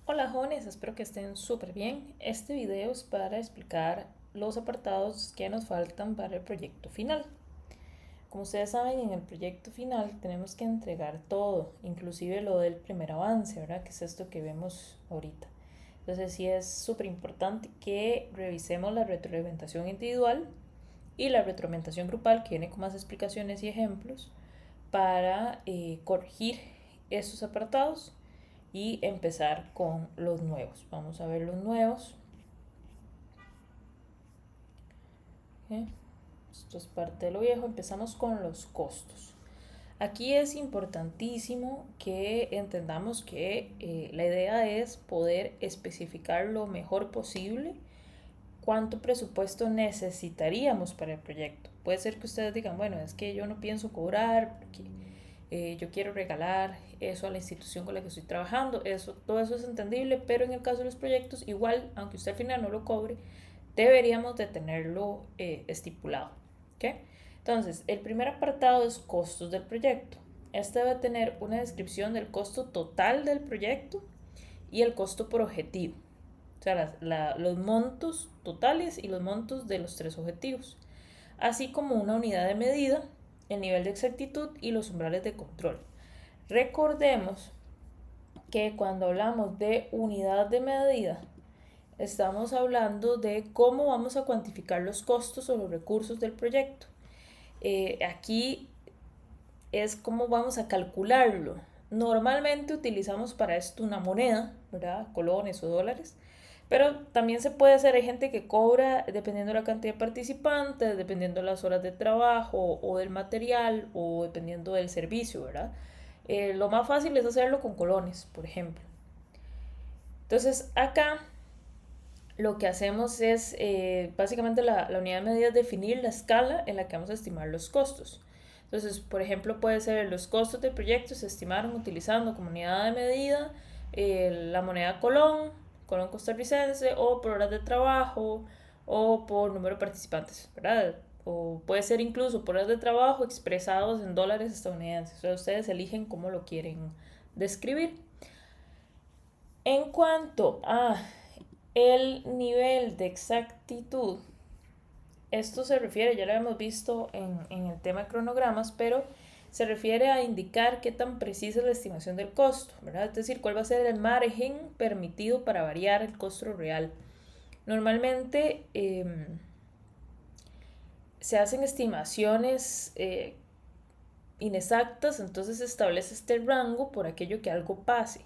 Hola jóvenes, espero que estén súper bien. Este video es para explicar los apartados que nos faltan para el proyecto final. Como ustedes saben, en el proyecto final tenemos que entregar todo, inclusive lo del primer avance, ¿verdad? Que es esto que vemos ahorita. Entonces sí es súper importante que revisemos la retroalimentación individual y la retroalimentación grupal, que viene con más explicaciones y ejemplos, para corregir estos apartados y empezar con los nuevos. Vamos a ver los nuevos. ¿Eh? Esto es parte de lo viejo. Empezamos con los costos. Aquí es importantísimo que entendamos que la idea es poder especificar lo mejor posible cuánto presupuesto necesitaríamos para el proyecto. Puede ser que ustedes digan, bueno, es que yo no pienso cobrar porque yo quiero regalar eso a la institución con la que estoy trabajando, todo eso es entendible, pero en el caso de los proyectos, igual, aunque usted al final no lo cobre, deberíamos de tenerlo estipulado. ¿Okay? Entonces, el primer apartado es costos del proyecto. Este debe tener una descripción del costo total del proyecto y el costo por objetivo. O sea, los montos totales y los montos de los tres objetivos, así como una unidad de medida, el nivel de exactitud y los umbrales de control. Recordemos que cuando hablamos de unidad de medida, estamos hablando de cómo vamos a cuantificar los costos o los recursos del proyecto. Aquí es cómo vamos a calcularlo. Normalmente utilizamos para esto una moneda, ¿verdad? Colones o dólares. Pero también se puede hacer, hay gente que cobra dependiendo de la cantidad de participantes, dependiendo de las horas de trabajo o del material o dependiendo del servicio, ¿verdad? Lo más fácil es hacerlo con colones, por ejemplo. Entonces acá lo que hacemos es, básicamente la unidad de medida es definir la escala en la que vamos a estimar los costos. Entonces, por ejemplo, puede ser los costos del proyecto se estimaron utilizando como unidad de medida la moneda colón, colón costarricense, o por horas de trabajo, o por número de participantes, ¿verdad? O puede ser incluso por horas de trabajo expresados en dólares estadounidenses. O sea, ustedes eligen cómo lo quieren describir. En cuanto a el nivel de exactitud, esto se refiere, ya lo hemos visto en el tema de cronogramas, pero se refiere a indicar qué tan precisa es la estimación del costo, ¿verdad? Es decir, cuál va a ser el margen permitido para variar el costo real. Normalmente se hacen estimaciones inexactas, entonces se establece este rango por aquello que algo pase.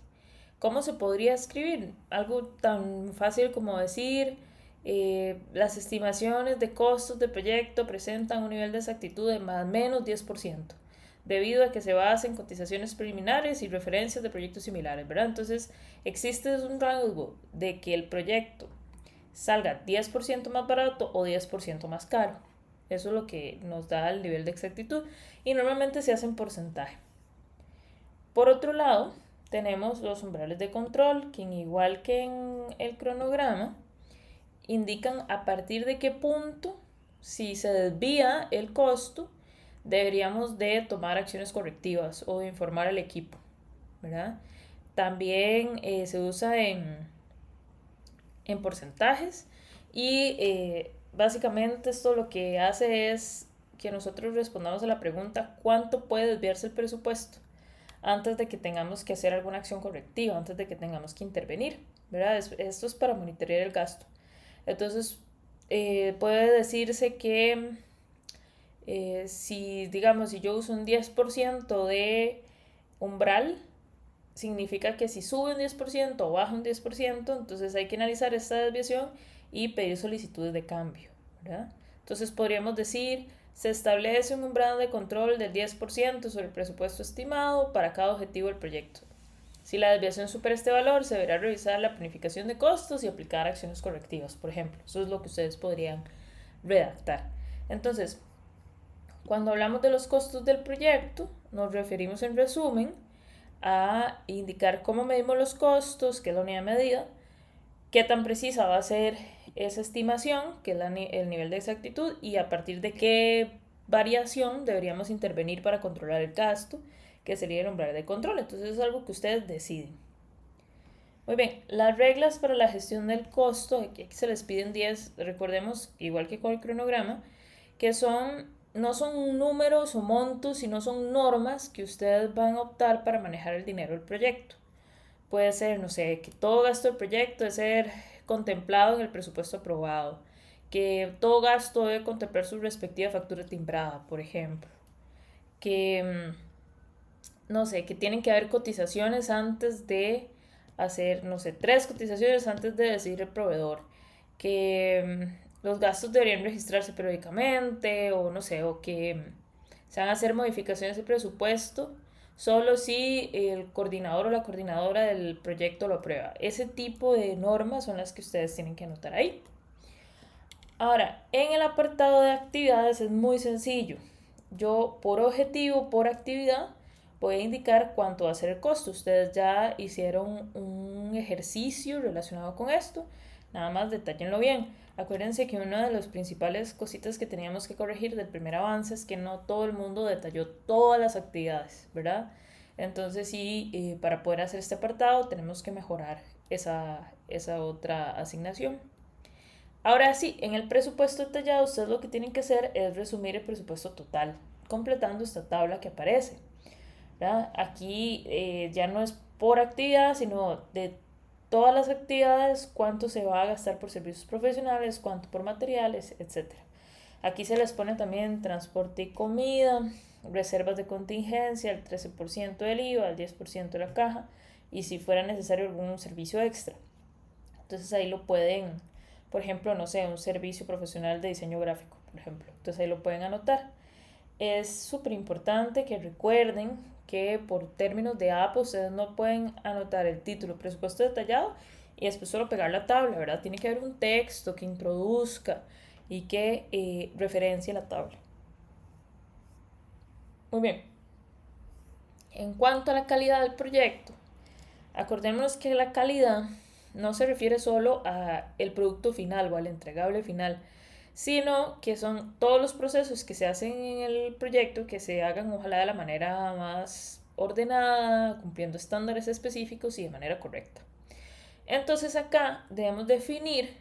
¿Cómo se podría escribir? Algo tan fácil como decir, las estimaciones de costos de proyecto presentan un nivel de exactitud de más o menos 10%, debido a que se basa en cotizaciones preliminares y referencias de proyectos similares, ¿verdad? Entonces, existe un rango de que el proyecto salga 10% más barato o 10% más caro. Eso es lo que nos da el nivel de exactitud y normalmente se hace en porcentaje. Por otro lado, tenemos los umbrales de control, que igual que en el cronograma, indican a partir de qué punto, si se desvía el costo, deberíamos de tomar acciones correctivas o de informar al equipo, ¿verdad? También se usa en porcentajes y básicamente esto lo que hace es que nosotros respondamos a la pregunta ¿cuánto puede desviarse el presupuesto? Antes de que tengamos que hacer alguna acción correctiva, antes de que tengamos que intervenir, ¿verdad? Esto es para monitorear el gasto. Entonces, puede decirse que si, digamos, si yo uso un 10% de umbral, significa que si sube un 10% o baja un 10%, entonces hay que analizar esta desviación y pedir solicitudes de cambio, ¿verdad? Entonces podríamos decir, se establece un umbral de control del 10% sobre el presupuesto estimado para cada objetivo del proyecto. Si la desviación supera este valor, se deberá revisar la planificación de costos y aplicar acciones correctivas, por ejemplo. Eso es lo que ustedes podrían redactar. Entonces, cuando hablamos de los costos del proyecto, nos referimos en resumen a indicar cómo medimos los costos, que es la unidad de medida, qué tan precisa va a ser esa estimación, que es el nivel de exactitud, y a partir de qué variación deberíamos intervenir para controlar el gasto, que sería el umbral de control. Entonces es algo que ustedes deciden. Muy bien, las reglas para la gestión del costo, aquí se les piden 10, recordemos, igual que con el cronograma, que no son números o montos, sino son normas que ustedes van a optar para manejar el dinero del proyecto. Puede ser, no sé, que todo gasto del proyecto debe ser contemplado en el presupuesto aprobado, que todo gasto debe contemplar su respectiva factura timbrada, por ejemplo, que no sé, que tienen que haber cotizaciones antes de hacer, no sé, 3 cotizaciones antes de decidir el proveedor, que los gastos deberían registrarse periódicamente o no sé, o que se van a hacer modificaciones de presupuesto solo si el coordinador o la coordinadora del proyecto lo aprueba. Ese tipo de normas son las que ustedes tienen que anotar ahí. Ahora, en el apartado de actividades es muy sencillo. Yo por objetivo, por actividad, voy a indicar cuánto va a ser el costo. Ustedes ya hicieron un ejercicio relacionado con esto. Nada más detállenlo bien. Acuérdense que una de las principales cositas que teníamos que corregir del primer avance es que no todo el mundo detalló todas las actividades, ¿verdad? Entonces sí, para poder hacer este apartado tenemos que mejorar esa otra asignación. Ahora sí, en el presupuesto detallado, ustedes lo que tienen que hacer es resumir el presupuesto total, completando esta tabla que aparece. ¿Verdad? Aquí ya no es por actividad, sino de todas las actividades, cuánto se va a gastar por servicios profesionales, cuánto por materiales, etcétera. Aquí se les pone también transporte y comida, reservas de contingencia, el 13% del IVA, el 10% de la caja y si fuera necesario algún servicio extra. Entonces ahí lo pueden, por ejemplo, no sé, un servicio profesional de diseño gráfico, por ejemplo. Entonces ahí lo pueden anotar. Es súper importante que recuerden que por términos de APA ustedes no pueden anotar el título presupuesto detallado y después solo pegar la tabla, ¿verdad? Tiene que haber un texto que introduzca y que referencie la tabla. Muy bien. En cuanto a la calidad del proyecto, acordémonos que la calidad no se refiere solo a el producto final o al entregable final, sino que son todos los procesos que se hacen en el proyecto que se hagan ojalá de la manera más ordenada, cumpliendo estándares específicos y de manera correcta. Entonces acá debemos definir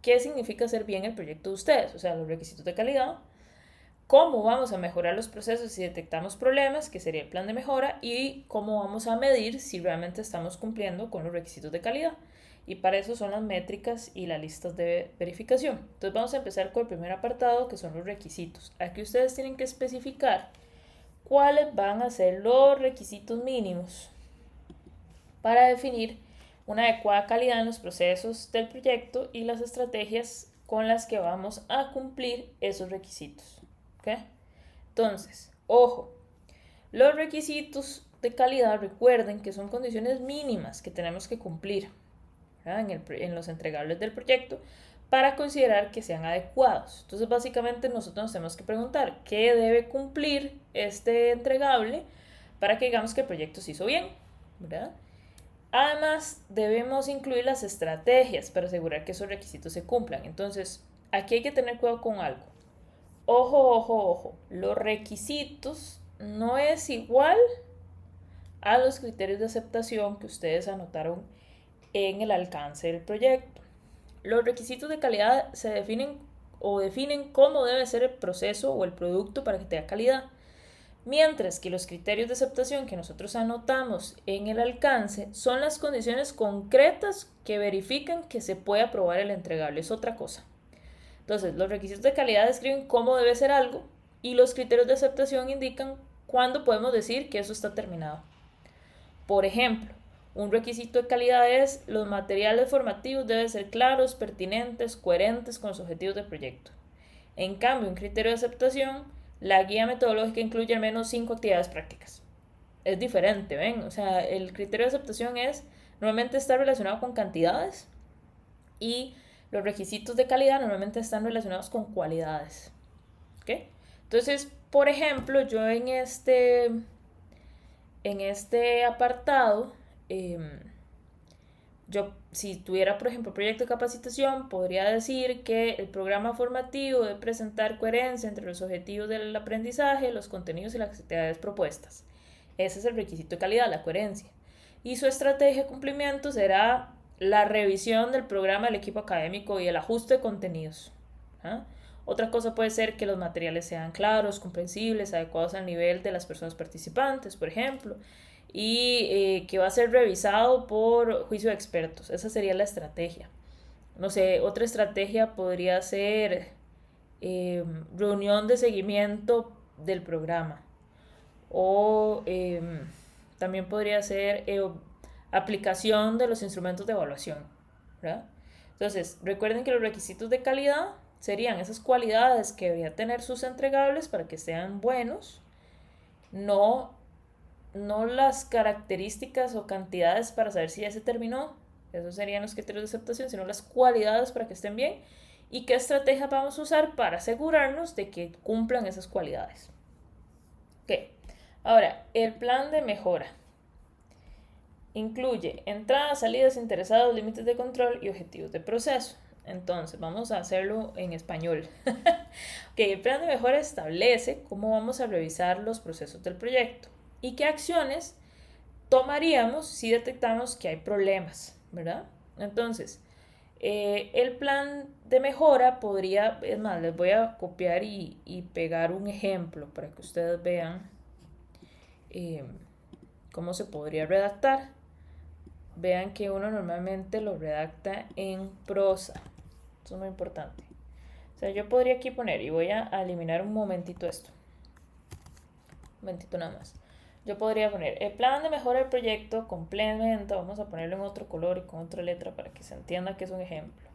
qué significa hacer bien el proyecto de ustedes, o sea, los requisitos de calidad, cómo vamos a mejorar los procesos si detectamos problemas, que sería el plan de mejora, y cómo vamos a medir si realmente estamos cumpliendo con los requisitos de calidad. Y para eso son las métricas y las listas de verificación. Entonces vamos a empezar con el primer apartado, que son los requisitos. Aquí ustedes tienen que especificar cuáles van a ser los requisitos mínimos para definir una adecuada calidad en los procesos del proyecto y las estrategias con las que vamos a cumplir esos requisitos. ¿Okay? Entonces, ojo, los requisitos de calidad recuerden que son condiciones mínimas que tenemos que cumplir en los entregables del proyecto para considerar que sean adecuados. Entonces, básicamente nosotros nos tenemos que preguntar qué debe cumplir este entregable para que digamos que el proyecto se hizo bien, ¿verdad? Además, debemos incluir las estrategias para asegurar que esos requisitos se cumplan. Entonces, aquí hay que tener cuidado con algo. Ojo, ojo, ojo. Los requisitos no es igual a los criterios de aceptación que ustedes anotaron en el alcance del proyecto. Los requisitos de calidad se definen o definen cómo debe ser el proceso o el producto para que tenga calidad. Mientras que los criterios de aceptación que nosotros anotamos en el alcance son las condiciones concretas que verifican que se puede aprobar el entregable. Es otra cosa. Entonces, los requisitos de calidad describen cómo debe ser algo y los criterios de aceptación indican cuándo podemos decir que eso está terminado. Por ejemplo, un requisito de calidad es los materiales formativos deben ser claros, pertinentes, coherentes con los objetivos del proyecto. En cambio, un criterio de aceptación, la guía metodológica incluye al menos 5 actividades prácticas. Es diferente, ¿ven? O sea, el criterio de aceptación normalmente está relacionado con cantidades y los requisitos de calidad normalmente están relacionados con cualidades. ¿Ok? Entonces, por ejemplo, yo en este apartado, yo si tuviera, por ejemplo, proyecto de capacitación, podría decir que el programa formativo debe presentar coherencia entre los objetivos del aprendizaje, los contenidos y las actividades propuestas. Ese es el requisito de calidad, la coherencia. y su estrategia de cumplimiento será la revisión del programa del equipo académico y el ajuste de contenidos. ¿Ah? Otra cosa puede ser que los materiales sean claros, comprensibles, adecuados al nivel de las personas participantes, por ejemplo, y que va a ser revisado por juicio de expertos. Esa sería la estrategia. No sé, otra estrategia podría ser reunión de seguimiento del programa o también podría ser aplicación de los instrumentos de evaluación, ¿verdad? Entonces, recuerden que los requisitos de calidad serían esas cualidades que deberían tener sus entregables para que sean buenos, no, no las características o cantidades para saber si ya se terminó, esos serían los criterios de aceptación, sino las cualidades para que estén bien y qué estrategia vamos a usar para asegurarnos de que cumplan esas cualidades. Ok, ahora, el plan de mejora incluye entradas, salidas, interesados, límites de control y objetivos de proceso. Entonces, vamos a hacerlo en español. Okay, el plan de mejora establece cómo vamos a revisar los procesos del proyecto y qué acciones tomaríamos si detectamos que hay problemas, ¿verdad? Entonces, el plan de mejora podría, es más, les voy a copiar y pegar un ejemplo para que ustedes vean eh, cómo se podría redactar. Vean que uno normalmente lo redacta en prosa. Eso es muy importante. O sea, yo podría aquí poner, y voy a eliminar un momentito esto. Un momentito nada más. Yo podría poner el plan de mejora del proyecto complementa, vamos a ponerlo en otro color y con otra letra para que se entienda que es un ejemplo.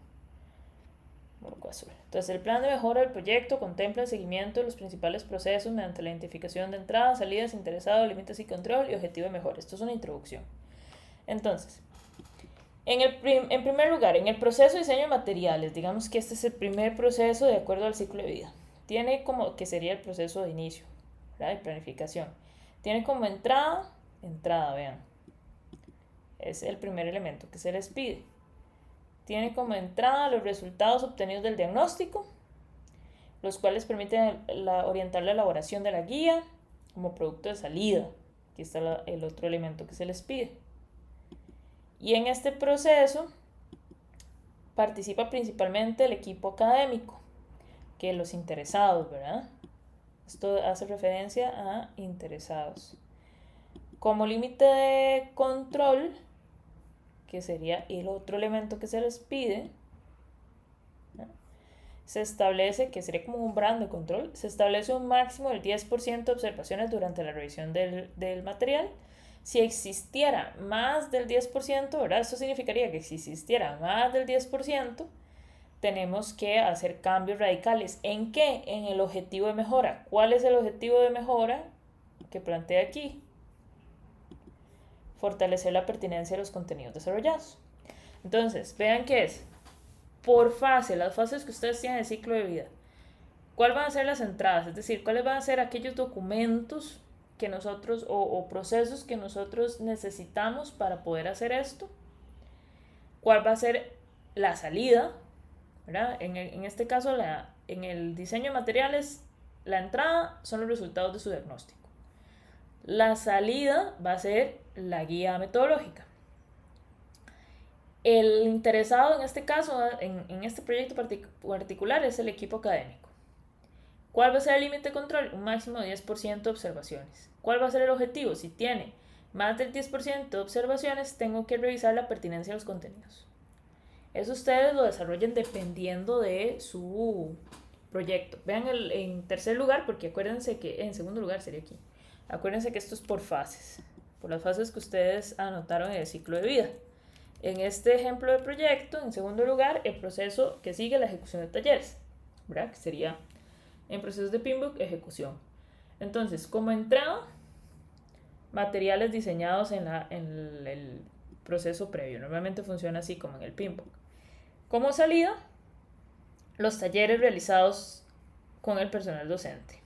Azul. Entonces, el plan de mejora del proyecto contempla el seguimiento de los principales procesos mediante la identificación de entradas, salidas, interesados, límites y control y objetivo de mejora. Esto es una introducción. Entonces, en primer lugar, en el proceso de diseño de materiales, digamos que este es el primer proceso de acuerdo al ciclo de vida. Tiene como, que sería el proceso de inicio, ¿verdad? De planificación. Tiene como entrada, vean. Es el primer elemento que se les pide. Tiene como entrada los resultados obtenidos del diagnóstico, los cuales permiten orientar la elaboración de la guía como producto de salida. Aquí está el otro elemento que se les pide. Y en este proceso participa principalmente el equipo académico, que los interesados, ¿verdad? Esto hace referencia a interesados. Como límite de control, que sería el otro elemento que se les pide, ¿no? Se establece, que sería como un umbral de control, se establece un máximo del 10% de observaciones durante la revisión del material. Si existiera más del 10%, ¿verdad? Eso significaría que si existiera más del 10%, tenemos que hacer cambios radicales. ¿En qué? En el objetivo de mejora. ¿Cuál es el objetivo de mejora que plantea aquí? Fortalecer la pertinencia de los contenidos desarrollados. Entonces, vean qué es. Por fase, las fases que ustedes tienen de ciclo de vida. ¿Cuáles van a ser las entradas? Es decir, ¿cuáles van a ser aquellos documentos que nosotros o procesos que nosotros necesitamos para poder hacer esto? ¿Cuál va a ser la salida? ¿Verdad? En este caso, en el diseño de materiales, la entrada son los resultados de su diagnóstico. La salida va a ser la guía metodológica. El interesado en este caso, en este proyecto particular, es el equipo académico. ¿Cuál va a ser el límite de control? Un máximo de 10% de observaciones. ¿Cuál va a ser el objetivo? Si tiene más del 10% de observaciones, tengo que revisar la pertinencia de los contenidos. Eso ustedes lo desarrollen dependiendo de su proyecto. Vean en tercer lugar, porque acuérdense que en segundo lugar sería aquí. Acuérdense que esto es por fases, por las fases que ustedes anotaron en el ciclo de vida. En este ejemplo de proyecto, en segundo lugar, el proceso que sigue la ejecución de talleres, ¿verdad? Que sería en procesos de Pinbook, ejecución. Entonces, como entrada, materiales diseñados en el proceso previo. Normalmente funciona así como en el Pinbook. Como salida, los talleres realizados con el personal docente,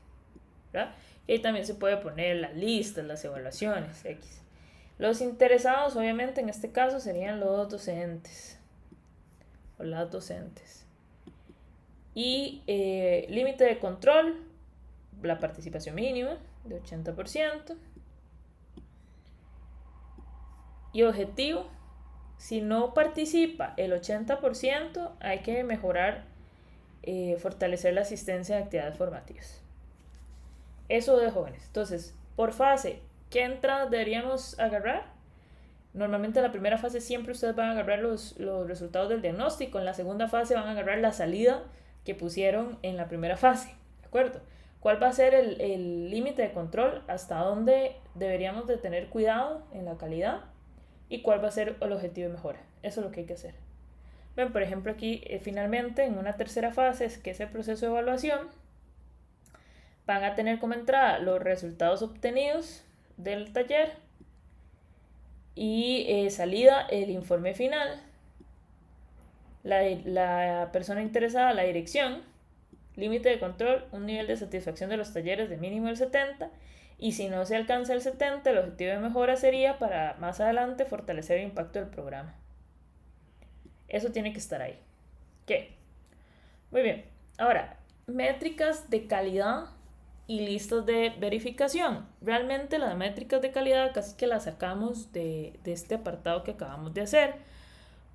¿verdad? Y ahí también se puede poner las listas, las evaluaciones, X. Los interesados, obviamente, en este caso serían los docentes o las docentes. Y límite de control, la participación mínima de 80%. y objetivo. Si no participa el 80%, hay que mejorar, fortalecer la asistencia de actividades formativas. Eso de jóvenes. Entonces, por fase, ¿qué entradas deberíamos agarrar? Normalmente en la primera fase siempre ustedes van a agarrar los resultados del diagnóstico. En la segunda fase van a agarrar la salida que pusieron en la primera fase. ¿De acuerdo? ¿Cuál va a ser el límite de control? ¿Hasta dónde deberíamos de tener cuidado en la calidad? ¿Y cuál va a ser el objetivo de mejora? Eso es lo que hay que hacer. Ven, por ejemplo, aquí finalmente en una tercera fase, que es el proceso de evaluación, van a tener como entrada los resultados obtenidos del taller y salida el informe final, la persona interesada, la dirección, límite de control, un nivel de satisfacción de los talleres de mínimo el 70, y si no se alcanza el 70, el objetivo de mejora sería para más adelante fortalecer el impacto del programa. Eso tiene que estar ahí. ¿Qué? Muy bien. Ahora, métricas de calidad y listas de verificación. Realmente las métricas de calidad casi que las sacamos de este apartado que acabamos de hacer,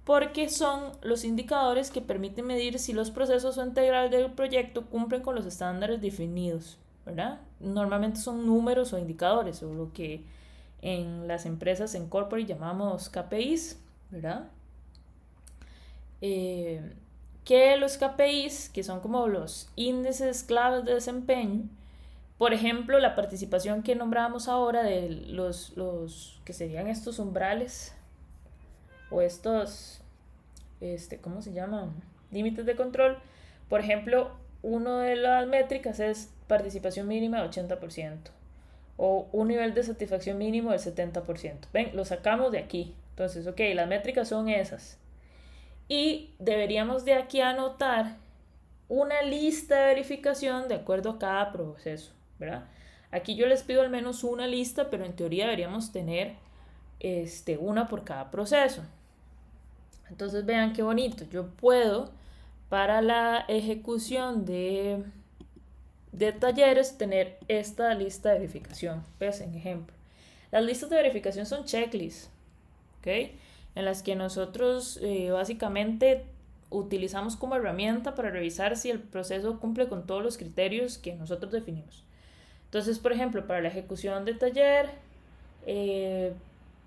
porque son los indicadores que permiten medir si los procesos o integrales del proyecto cumplen con los estándares definidos, ¿verdad? Normalmente son números o indicadores, o lo que en las empresas en corporate llamamos KPIs, ¿verdad? Que los KPIs, que son como los índices claves de desempeño, por ejemplo, la participación que nombrábamos ahora de los que serían estos umbrales o estos, ¿cómo se llaman? Límites de control. Por ejemplo, una de las métricas es participación mínima de 80% o un nivel de satisfacción mínimo del 70%. Ven, lo sacamos de aquí. Entonces, ok, las métricas son esas. Y deberíamos de aquí anotar una lista de verificación de acuerdo a cada proceso, ¿verdad? Aquí yo les pido al menos una lista, pero en teoría deberíamos tener una por cada proceso. Entonces vean qué bonito. Yo puedo, para la ejecución de talleres, tener esta lista de verificación. ¿Ves? En ejemplo. Las listas de verificación son checklists, ¿ok? En las que nosotros básicamente utilizamos como herramienta para revisar si el proceso cumple con todos los criterios que nosotros definimos. Entonces, por ejemplo, para la ejecución de taller,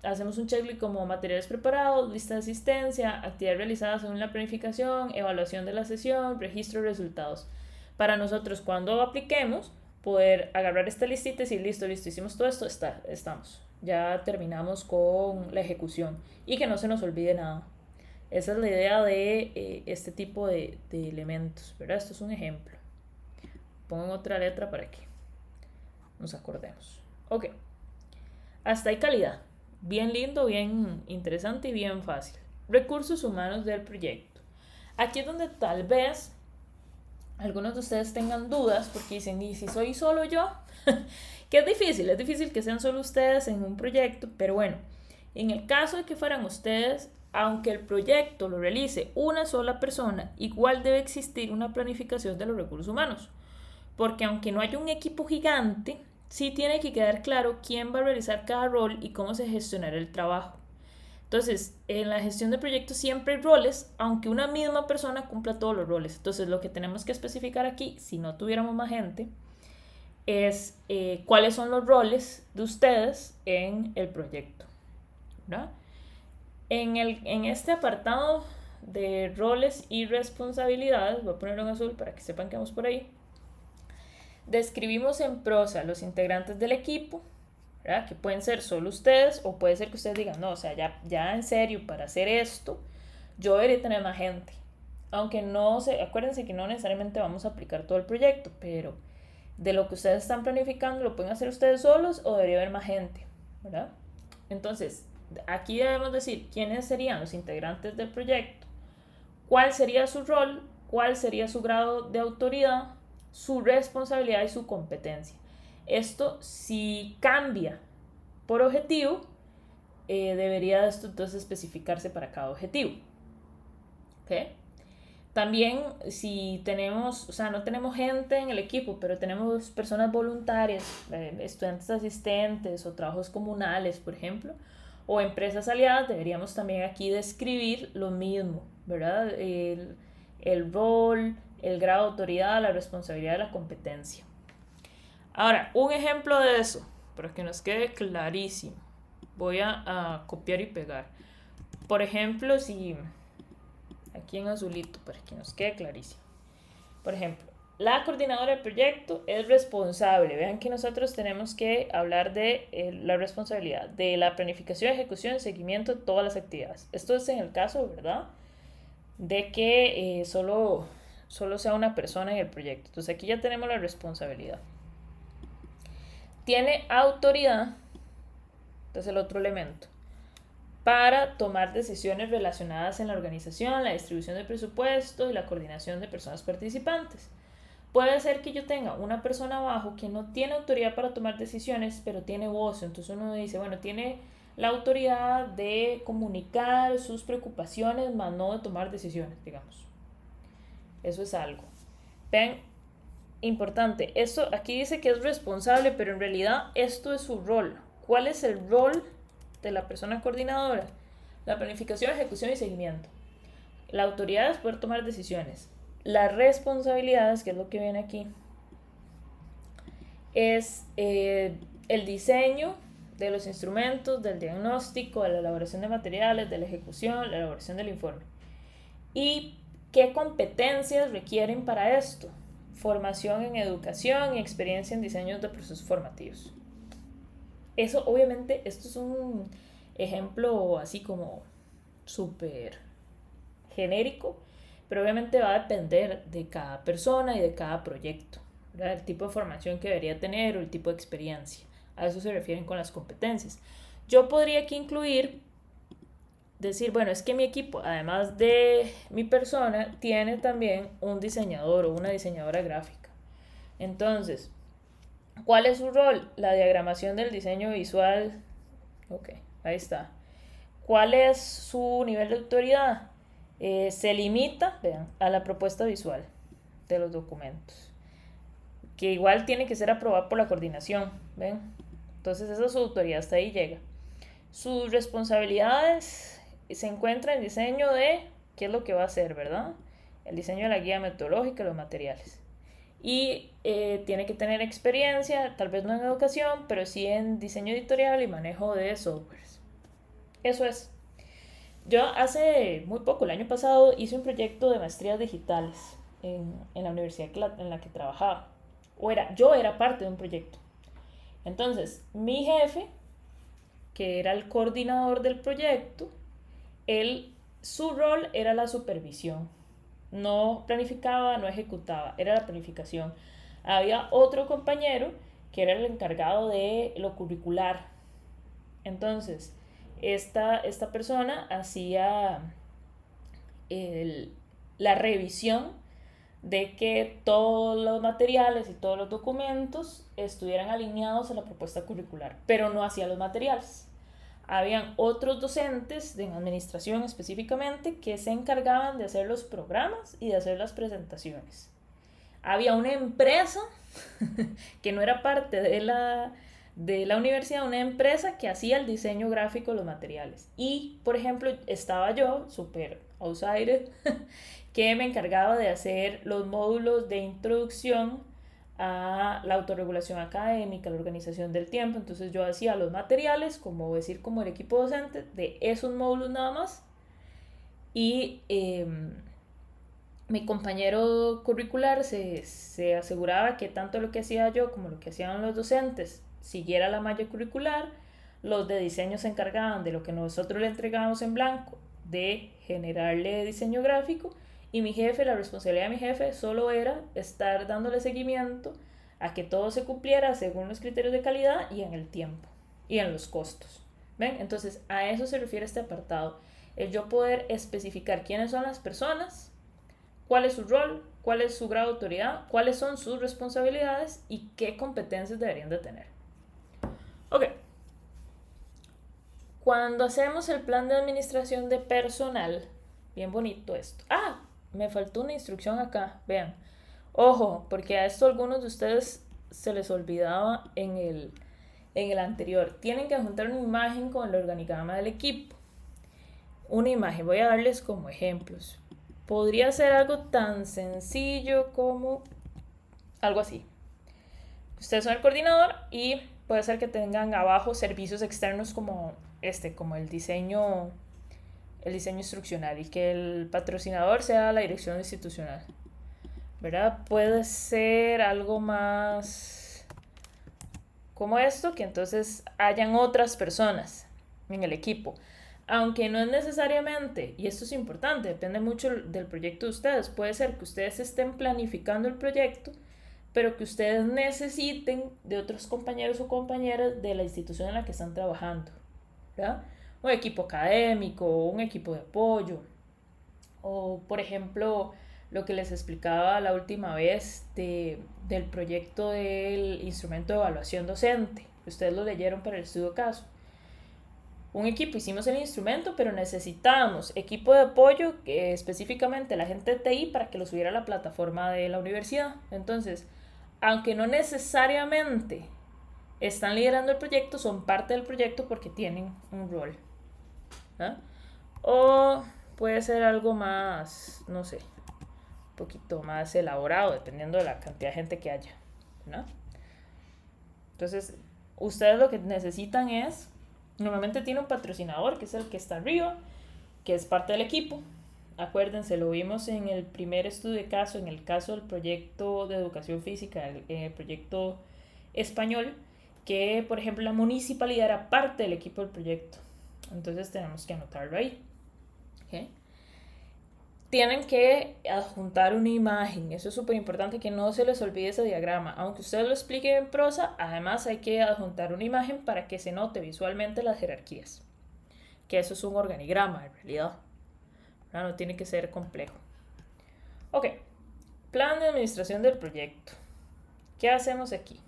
hacemos un checklist como materiales preparados, lista de asistencia, actividades realizadas según la planificación, evaluación de la sesión, registro de resultados. Para nosotros, cuando apliquemos, poder agarrar esta listita y decir, listo, hicimos todo esto, estamos. Ya terminamos con la ejecución y que no se nos olvide nada. Esa es la idea de este tipo de elementos, ¿verdad? Esto es un ejemplo. Pongo otra letra para que nos acordemos. Ok. Hasta ahí calidad. Bien lindo, bien interesante y bien fácil. Recursos humanos del proyecto. Aquí es donde tal vez algunos de ustedes tengan dudas porque dicen, ¿y si soy solo yo? Que es difícil que sean solo ustedes en un proyecto, pero bueno, en el caso de que fueran ustedes, aunque el proyecto lo realice una sola persona, igual debe existir una planificación de los recursos humanos, porque aunque no haya un equipo gigante, sí tiene que quedar claro quién va a realizar cada rol y cómo se gestionará el trabajo. Entonces, en la gestión de proyectos siempre hay roles, aunque una misma persona cumpla todos los roles. Entonces, lo que tenemos que especificar aquí, si no tuviéramos más gente, es cuáles son los roles de ustedes en el proyecto, ¿verdad? En este apartado de roles y responsabilidades, voy a ponerlo en azul para que sepan que vamos por ahí, describimos en prosa los integrantes del equipo, ¿verdad? Que pueden ser solo ustedes o puede ser que ustedes digan, no, o sea, ya en serio, para hacer esto, yo debería tener más gente. Aunque no se, acuérdense que no necesariamente vamos a aplicar todo el proyecto, pero de lo que ustedes están planificando, ¿lo pueden hacer ustedes solos o debería haber más gente? ¿Verdad? Entonces, aquí debemos decir quiénes serían los integrantes del proyecto, cuál sería su rol, cuál sería su grado de autoridad, su responsabilidad y su competencia. Esto, si cambia por objetivo, debería esto entonces especificarse para cada objetivo. ¿Ok? También si tenemos, o sea, no tenemos gente en el equipo, pero tenemos personas voluntarias, estudiantes asistentes o trabajos comunales, por ejemplo, O empresas aliadas, deberíamos también aquí describir lo mismo, ¿verdad? El rol, el grado de autoridad, la responsabilidad de la competencia. Ahora, un ejemplo de eso, para que nos quede clarísimo. Voy a copiar y pegar. Por ejemplo, si aquí en azulito, para que nos quede clarísimo. Por ejemplo, la coordinadora del proyecto es responsable. Vean que nosotros tenemos que hablar de la responsabilidad de la planificación, ejecución y seguimiento de todas las actividades. Esto es en el caso, ¿verdad?, de que solo sea una persona en el proyecto. Entonces aquí ya tenemos la responsabilidad. Tiene autoridad, entonces el otro elemento, para tomar decisiones relacionadas en la organización, la distribución de presupuesto y la coordinación de personas participantes. Puede ser que yo tenga una persona abajo que no tiene autoridad para tomar decisiones, pero tiene voz. Entonces uno dice, bueno, tiene la autoridad de comunicar sus preocupaciones, más no de tomar decisiones, digamos. Eso es algo. Ven, importante, esto aquí dice que es responsable, pero en realidad esto es su rol. ¿Cuál es el rol de la persona coordinadora? La planificación, ejecución y seguimiento. La autoridad es poder tomar decisiones. Las responsabilidades, que es lo que viene aquí, es el diseño de los instrumentos, del diagnóstico, de la elaboración de materiales, de la ejecución, la elaboración del informe. ¿Y qué competencias requieren para esto? Formación en educación y experiencia en diseños de procesos formativos. Eso, obviamente, esto es un ejemplo así como súper genérico, pero obviamente va a depender de cada persona y de cada proyecto, ¿verdad? El tipo de formación que debería tener o el tipo de experiencia. A eso se refieren con las competencias. Yo podría aquí incluir, decir, bueno, es que mi equipo, además de mi persona, tiene también un diseñador o una diseñadora gráfica. Entonces, ¿cuál es su rol? La diagramación del diseño visual. Ok, ahí está. ¿Cuál es su nivel de autoridad? Se limita, vean, a la propuesta visual de los documentos, que igual tiene que ser aprobada por la coordinación, ¿ven? Entonces esa es su autoridad, hasta ahí llega. Sus responsabilidades se encuentran en el diseño de qué es lo que va a hacer, ¿verdad? El diseño de la guía metodológica y los materiales. Y tiene que tener experiencia, tal vez no en educación, pero sí en diseño editorial y manejo de softwares. Eso es. Yo hace muy poco, el año pasado, hice un proyecto de maestrías digitales en la universidad en la que trabajaba. Yo era parte de un proyecto. Entonces, mi jefe, que era el coordinador del proyecto, su rol era la supervisión. No planificaba, no ejecutaba, era la planificación. Había otro compañero que era el encargado de lo curricular. Entonces, esta persona hacía la revisión de que todos los materiales y todos los documentos estuvieran alineados a la propuesta curricular, pero no hacía los materiales. Habían otros docentes, en administración específicamente, que se encargaban de hacer los programas y de hacer las presentaciones. Había una empresa que no era parte de la universidad, una empresa que hacía el diseño gráfico de los materiales. Y, por ejemplo, estaba yo, súper outsider, que me encargaba de hacer los módulos de introducción a la autorregulación académica, la organización del tiempo. Entonces yo hacía los materiales, como decir, como el equipo docente, de esos módulos nada más. Y mi compañero curricular se aseguraba que tanto lo que hacía yo como lo que hacían los docentes siguiera la malla curricular. Los de diseño se encargaban de lo que nosotros le entregábamos en blanco, de generarle diseño gráfico, y mi jefe, la responsabilidad de mi jefe solo era estar dándole seguimiento a que todo se cumpliera según los criterios de calidad y en el tiempo y en los costos. ¿Ven? Entonces a eso se refiere este apartado, el yo poder especificar quiénes son las personas, cuál es su rol, cuál es su grado de autoridad, cuáles son sus responsabilidades y qué competencias deberían de tener. Ok. Cuando hacemos el plan de administración de personal, bien bonito esto. Ah, me faltó una instrucción acá, vean. Ojo, porque a esto a algunos de ustedes se les olvidaba en en el anterior. Tienen que adjuntar una imagen con el organigrama del equipo. Una imagen, voy a darles como ejemplos. Podría ser algo tan sencillo como algo así. Ustedes son el coordinador y puede ser que tengan abajo servicios externos como como el diseño instruccional, y que el patrocinador sea la dirección institucional, ¿verdad? Puede ser algo más como esto, que entonces hayan otras personas en el equipo. Aunque no es necesariamente, y esto es importante, depende mucho del proyecto de ustedes, puede ser que ustedes estén planificando el proyecto, pero que ustedes necesiten de otros compañeros o compañeras de la institución en la que están trabajando, ¿verdad? Un equipo académico, un equipo de apoyo, o por ejemplo, lo que les explicaba la última vez del proyecto del instrumento de evaluación docente. Ustedes lo leyeron para el estudio caso. Un equipo, hicimos el instrumento, pero necesitábamos equipo de apoyo, específicamente la gente de TI, para que lo subiera a la plataforma de la universidad. Entonces, aunque no necesariamente están liderando el proyecto, son parte del proyecto porque tienen un rol, ¿ah? O puede ser algo más, no sé, un poquito más elaborado, dependiendo de la cantidad de gente que haya, ¿no? Entonces, ustedes lo que necesitan es, normalmente tiene un patrocinador, que es el que está arriba, que es parte del equipo. Acuérdense, lo vimos en el primer estudio de caso, en el caso del proyecto de educación física, el proyecto español, que por ejemplo la municipalidad era parte del equipo del proyecto. Entonces tenemos que anotarlo ahí. ¿Okay? Tienen que adjuntar una imagen, eso es súper importante, que no se les olvide ese diagrama. Aunque ustedes lo expliquen en prosa, además hay que adjuntar una imagen para que se note visualmente las jerarquías, que eso es un organigrama en realidad, no tiene que ser complejo. Ok, plan de administración del proyecto. ¿Qué hacemos aquí?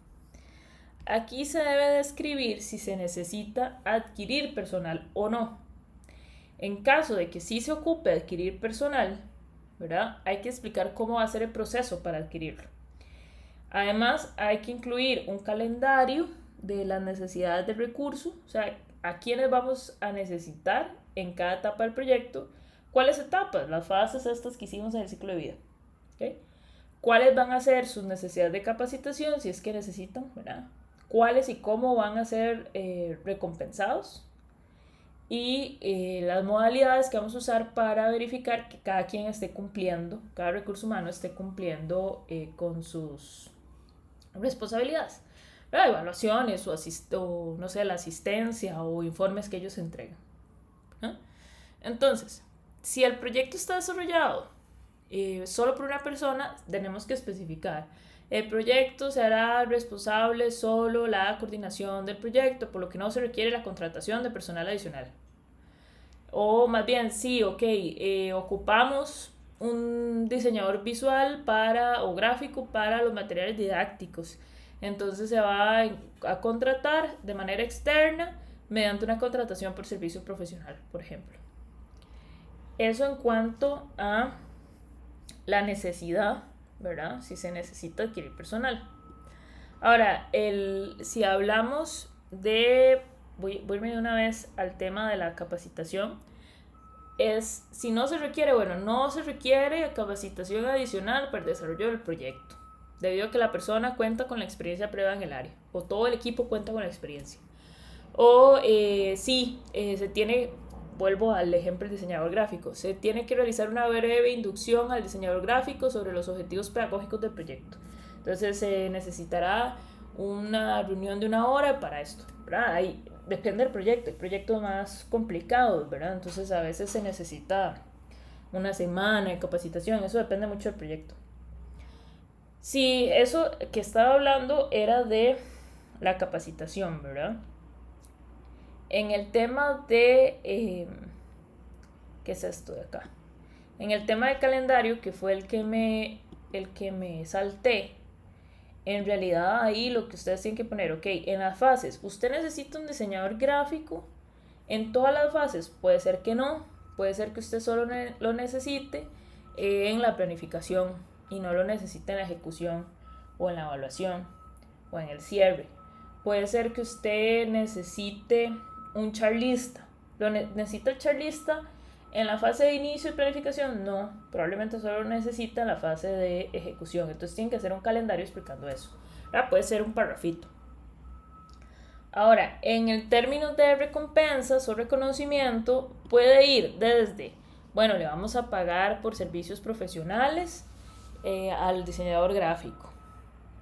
Aquí se debe describir si se necesita adquirir personal o no. En caso de que sí se ocupe adquirir personal, ¿verdad? Hay que explicar cómo va a ser el proceso para adquirirlo. Además, hay que incluir un calendario de las necesidades de recursos, o sea, a quiénes vamos a necesitar en cada etapa del proyecto. ¿Cuáles etapas? Las fases estas que hicimos en el ciclo de vida. ¿Okay? ¿Cuáles van a ser sus necesidades de capacitación, si es que necesitan, ¿verdad? ¿Cuáles y cómo van a ser recompensados? Y las modalidades que vamos a usar para verificar que cada quien esté cumpliendo, cada recurso humano esté cumpliendo con sus responsabilidades, ¿verdad? Evaluaciones o no sé, la asistencia o informes que ellos entregan, ¿no? Entonces, si el proyecto está desarrollado solo por una persona, tenemos que especificar: el proyecto se hará responsable solo la coordinación del proyecto, por lo que no se requiere la contratación de personal adicional. O más bien, sí, ok, ocupamos un diseñador visual o gráfico para los materiales didácticos. Entonces se va a contratar de manera externa mediante una contratación por servicio profesional, por ejemplo. Eso en cuanto a la necesidad, ¿verdad? Si se necesita adquirir personal. Ahora, si hablamos de, voy a irme de una vez al tema de la capacitación, es si no se requiere, bueno, no se requiere capacitación adicional para el desarrollo del proyecto, debido a que la persona cuenta con la experiencia previa en el área, o todo el equipo cuenta con la experiencia. O sí, se tiene, vuelvo al ejemplo del diseñador gráfico, se tiene que realizar una breve inducción al diseñador gráfico sobre los objetivos pedagógicos del proyecto. Entonces se necesitará una reunión de 1 hora para esto, ¿verdad? Ahí depende del proyecto, hay proyectos más complicados, ¿verdad? Entonces a veces se necesita una semana de capacitación, eso depende mucho del proyecto. Si eso que estaba hablando era de la capacitación, ¿verdad? En el tema de... ¿qué es esto de acá? En el tema del calendario, que fue el que me salté, en realidad ahí lo que ustedes tienen que poner, ok, en las fases, ¿usted necesita un diseñador gráfico en todas las fases? Puede ser que no, puede ser que usted solo lo necesite en la planificación y no lo necesite en la ejecución o en la evaluación o en el cierre. Puede ser que usted necesite un charlista. ¿Necesita el charlista en la fase de inicio y planificación? No, probablemente solo necesita en la fase de ejecución. Entonces tiene que hacer un calendario explicando eso. Puede ser un parrafito. Ahora, en el término de recompensas o reconocimiento, puede ir desde, bueno, le vamos a pagar por servicios profesionales al diseñador gráfico,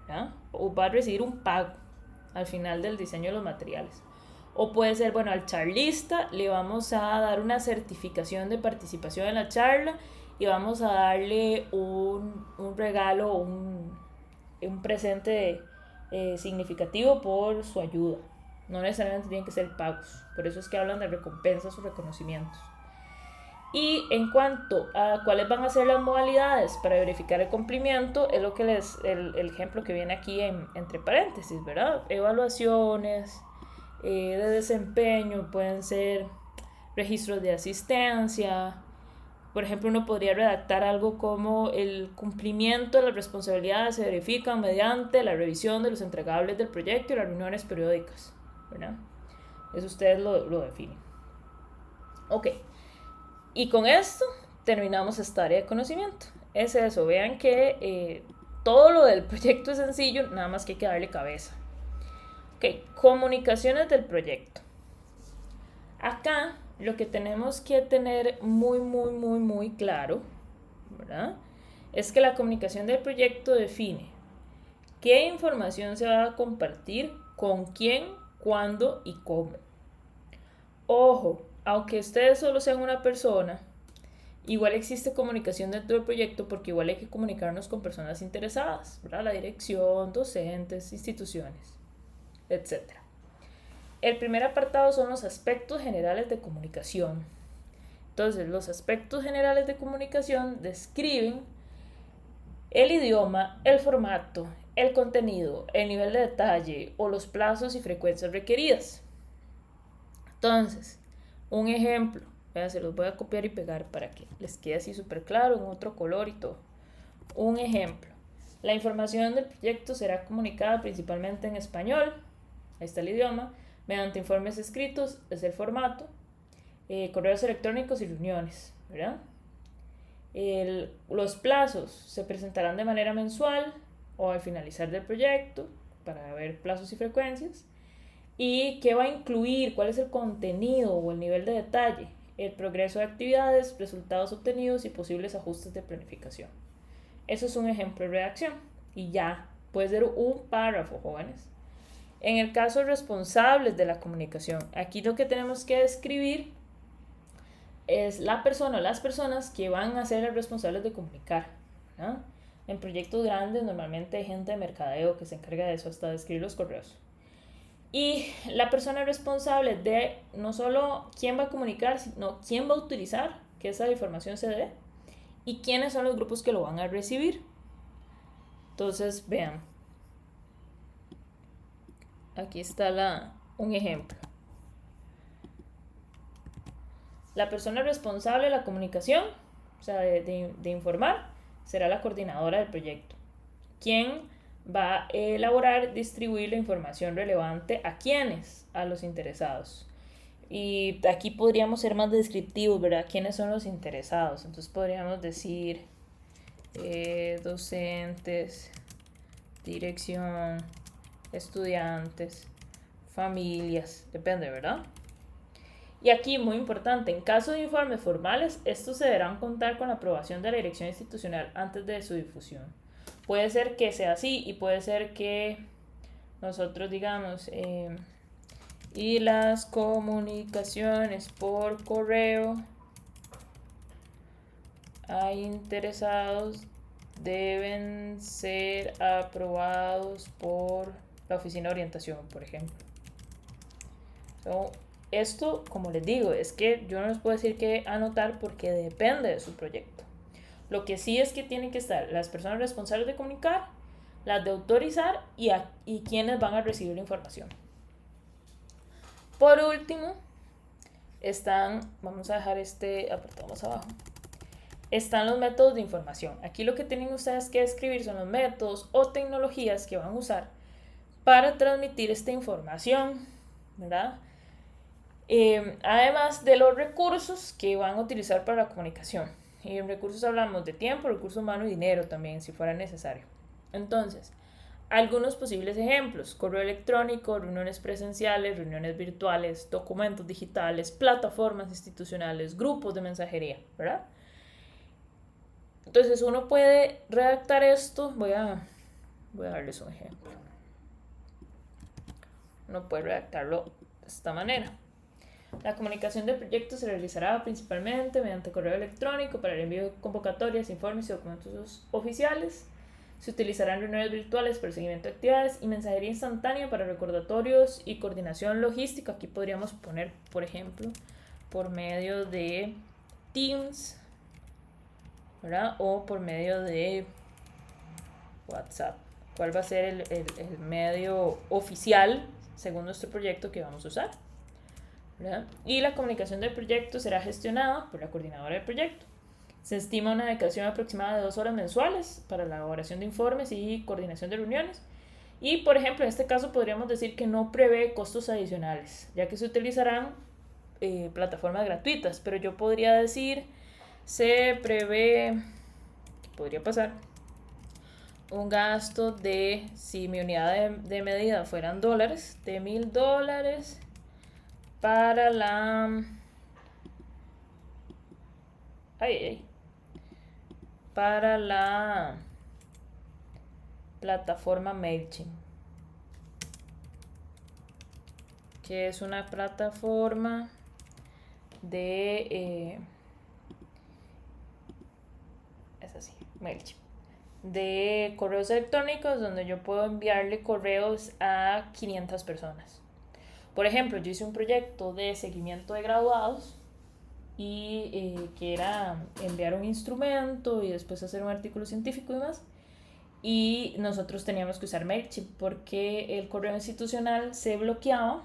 ¿ya? O va a recibir un pago al final del diseño de los materiales. O puede ser, bueno, al charlista le vamos a dar una certificación de participación en la charla y vamos a darle un regalo, un presente significativo por su ayuda. No necesariamente tienen que ser pagos. Por eso es que hablan de recompensas o reconocimientos. Y en cuanto a cuáles van a ser las modalidades para verificar el cumplimiento, es lo que el ejemplo que viene aquí entre paréntesis, ¿verdad? Evaluaciones de desempeño, pueden ser registros de asistencia. Por ejemplo, uno podría redactar algo como el cumplimiento de las responsabilidades se verifica mediante la revisión de los entregables del proyecto y las reuniones periódicas, ¿verdad? Eso ustedes lo definen. Ok. Y con esto terminamos esta área de conocimiento. Es eso, vean que todo lo del proyecto es sencillo, nada más que hay que darle cabeza. Ok, comunicaciones del proyecto. Acá lo que tenemos que tener muy claro, ¿verdad? Es que la comunicación del proyecto define qué información se va a compartir, con quién, cuándo y cómo. Ojo, aunque ustedes solo sean una persona, igual existe comunicación dentro del proyecto porque igual hay que comunicarnos con personas interesadas, ¿verdad? La dirección, docentes, instituciones, etc. El primer apartado son los aspectos generales de comunicación. Entonces, los aspectos generales de comunicación describen el idioma, el formato, el contenido, el nivel de detalle o los plazos y frecuencias requeridas. Entonces, un ejemplo, se los voy a copiar y pegar para que les quede así súper claro, en otro color y todo. Un ejemplo, la información del proyecto será comunicada principalmente en español, ahí está el idioma, mediante informes escritos, es el formato, correos electrónicos y reuniones, ¿verdad? Los plazos se presentarán de manera mensual o al finalizar del proyecto para ver plazos y frecuencias. ¿Y qué va a incluir? ¿Cuál es el contenido o el nivel de detalle? El progreso de actividades, resultados obtenidos y posibles ajustes de planificación. Eso es un ejemplo de redacción. Y ya, puede ser un párrafo, jóvenes. En el caso de responsables de la comunicación, aquí lo que tenemos que describir es la persona o las personas que van a ser los responsables de comunicar, ¿no? En proyectos grandes normalmente hay gente de mercadeo que se encarga de eso, hasta de escribir los correos. Y la persona responsable de no solo quién va a comunicar, sino quién va a utilizar que esa información se dé y quiénes son los grupos que lo van a recibir. Entonces, vean. Aquí está un ejemplo. La persona responsable de la comunicación, o sea, de informar, será la coordinadora del proyecto. ¿Quién va a elaborar, distribuir la información relevante a quiénes? A los interesados. Y aquí podríamos ser más descriptivos, ¿verdad? ¿Quiénes son los interesados? Entonces podríamos decir docentes, dirección, estudiantes, familias, depende, ¿verdad? Y aquí, muy importante, en caso de informes formales, estos se deberán contar con la aprobación de la dirección institucional antes de su difusión. Puede ser que sea así y puede ser que nosotros digamos, y las comunicaciones por correo a interesados deben ser aprobados por la oficina de orientación, por ejemplo. Esto, como les digo, es que yo no les puedo decir qué anotar porque depende de su proyecto. Lo que sí es que tienen que estar las personas responsables de comunicar, las de autorizar y quienes van a recibir la información. Por último, vamos a dejar este apartado más abajo, están los métodos de información. Aquí lo que tienen ustedes que escribir son los métodos o tecnologías que van a usar para transmitir esta información, ¿verdad? Además de los recursos que van a utilizar para la comunicación. Y en recursos hablamos de tiempo, recurso humano y dinero también, si fuera necesario. Entonces, algunos posibles ejemplos: correo electrónico, reuniones presenciales, reuniones virtuales, documentos digitales, plataformas institucionales, grupos de mensajería, ¿verdad? Entonces uno puede redactar esto, voy a darles un ejemplo. Uno puede redactarlo de esta manera. La comunicación del proyecto se realizará principalmente mediante correo electrónico para el envío de convocatorias, informes y documentos oficiales. Se utilizarán reuniones virtuales para el seguimiento de actividades y mensajería instantánea para recordatorios y coordinación logística. Aquí podríamos poner, por ejemplo, por medio de Teams, ¿verdad? O por medio de WhatsApp. ¿Cuál va a ser el medio oficial según nuestro proyecto que vamos a usar? ¿Verdad? Y la comunicación del proyecto será gestionada por la coordinadora del proyecto. Se estima una dedicación aproximada de 2 horas mensuales para la elaboración de informes y coordinación de reuniones. Y, por ejemplo, en este caso podríamos decir que no prevé costos adicionales, ya que se utilizarán plataformas gratuitas. Pero yo podría decir, se prevé, podría pasar, un gasto de, si mi unidad de medida fueran dólares, de $1000 para la... para la plataforma MailChimp, que es una plataforma de es así, MailChimp, de correos electrónicos, donde yo puedo enviarle correos a 500 personas. Por ejemplo, yo hice un proyecto de seguimiento de graduados y que era enviar un instrumento y después hacer un artículo científico y demás. Y nosotros teníamos que usar MailChimp porque el correo institucional se bloqueaba